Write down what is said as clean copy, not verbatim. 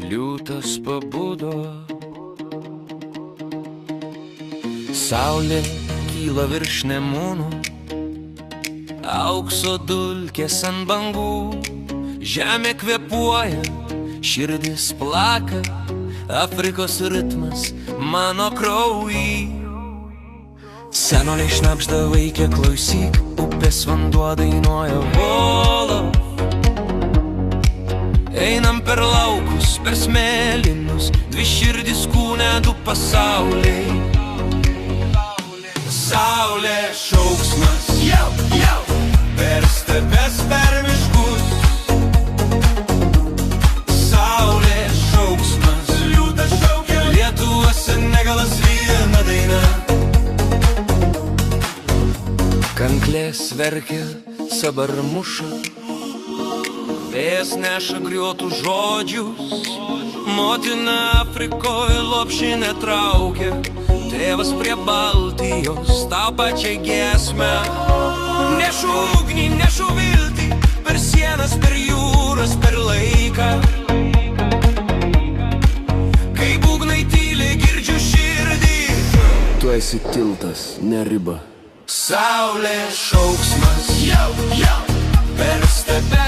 Liūtas pabudo, saulė kyla virš Nemunų, aukso dulkės ant bangų, žemė kvėpuoja, širdis plaka, Afrikos ritmas mano kraujy. Senoliai šnabžda vaikė, klausyk, upės vanduo dainuoja volo. Einam per laukus, per smėlinus, dvi širdis kūne, du pasauliai. Saulė šauksmas, per stepes, per miškus. Saulė šauksmas, liūtas šaukia, Lietuvos Senegalas viena daina. Kanklės verkia, sabar muša, vėjas neša griotų žodžius. Motina Afrikoje lopšinę traukia, tėvas prie Baltijos tau pačiai giesmę. Nešu ugnį, nešu viltį, per sienas, per jūras, per laiką. Kai būgnai tyli, girdžiu širdį. Tu esi tiltas, ne riba. Saulė šauksmas, per stepes.